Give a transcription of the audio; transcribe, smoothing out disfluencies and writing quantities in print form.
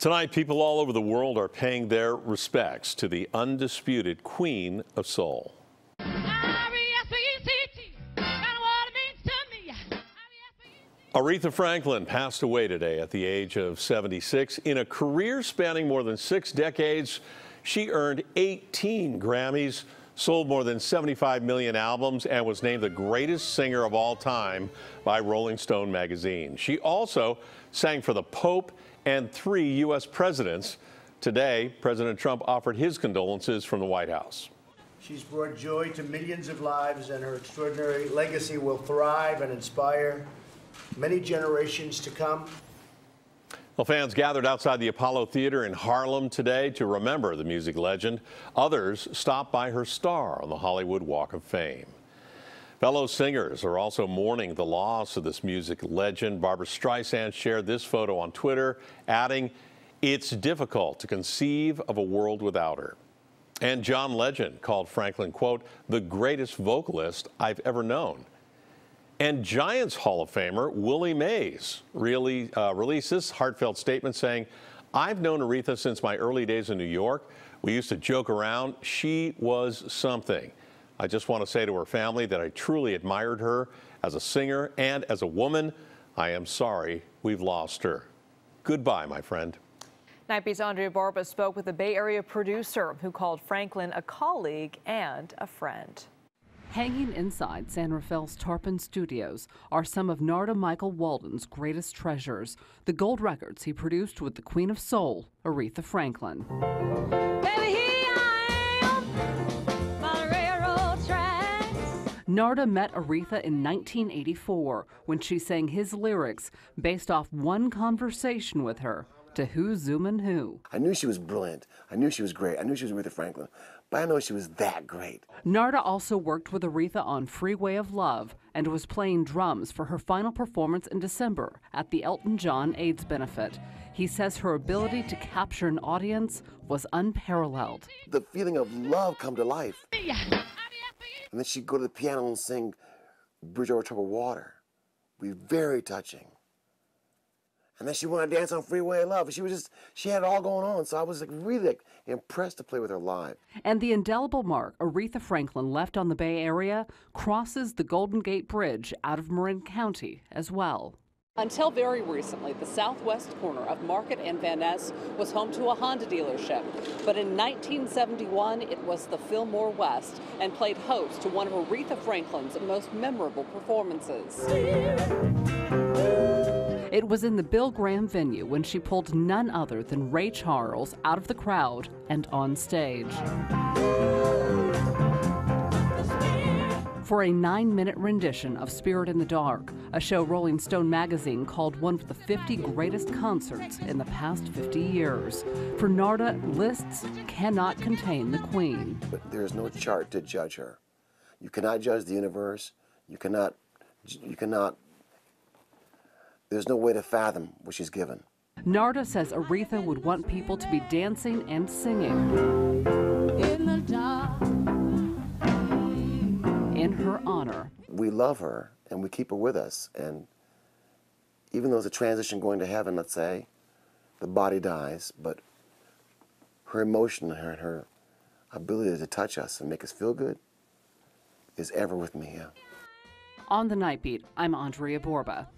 Tonight, people all over the world are paying their respects to the undisputed Queen of Soul. Aretha Franklin passed away today at the age of 76. In a career spanning more than 6 decades, she earned 18 Grammys, sold more than 75 million albums, and was named the greatest singer of all time by Rolling Stone magazine. She also sang for the Pope and 3 U.S. presidents. Today, President Trump offered his condolences from the White House. She's brought joy to millions of lives, and her extraordinary legacy will thrive and inspire many generations to come. Well, fans gathered outside the Apollo Theater in Harlem today to remember the music legend. Others stopped by her star on the Hollywood Walk of Fame. Fellow singers are also mourning the loss of this music legend. Barbra Streisand shared this photo on Twitter, adding, "It's difficult to conceive of a world without her." And John Legend called Franklin, quote, "the greatest vocalist I've ever known." And Giants Hall of Famer Willie Mays really released this heartfelt statement saying, "I've known Aretha since my early days in New York. We used to joke around. She was something. I just want to say to her family that I truly admired her as a singer and as a woman. I am sorry we've lost her. Goodbye, my friend." Nightbeat's Andria Borba spoke with a Bay Area producer who called Franklin a colleague and a friend. Hanging inside San Rafael's Tarpon Studios are some of Narada Michael Walden's greatest treasures, the gold records he produced with the Queen of Soul, Aretha Franklin. Baby, here I am, by the railroad tracks. Narada met Aretha in 1984 when she sang his lyrics based off one conversation with her. To Who's Zoomin' Who. I knew she was brilliant. I knew she was great. I knew she was Aretha Franklin, but I know she was that great. Narada also worked with Aretha on Freeway of Love and was playing drums for her final performance in December at the Elton John AIDS benefit. He says her ability to capture an audience was unparalleled. The feeling of love come to life. And then she'd go to the piano and sing Bridge Over Troubled Water. Be very touching. And then she wanted to dance on Freeway of Love. She had it all going on. So I was really impressed to play with her live. And the indelible mark Aretha Franklin left on the Bay Area crosses the Golden Gate Bridge out of Marin County as well. Until very recently, the southwest corner of Market and Van Ness was home to a Honda dealership. But in 1971, it was the Fillmore West and played host to one of Aretha Franklin's most memorable performances. It was in the Bill Graham venue when she pulled none other than Ray Charles out of the crowd and on stage. For a 9-minute rendition of Spirit in the Dark, a show Rolling Stone magazine called one of the 50 greatest concerts in the past 50 years. For Narada, lists cannot contain the Queen. But there is no chart to judge her. You cannot judge the universe. You cannot, there's no way to fathom what she's given. Narada says Aretha would want people to be dancing and singing in the dark in her honor. We love her and we keep her with us. And even though there's a transition going to heaven, let's say, the body dies, but her emotion and her ability to touch us and make us feel good is ever with me. Yeah. On the Night Beat, I'm Andria Borba.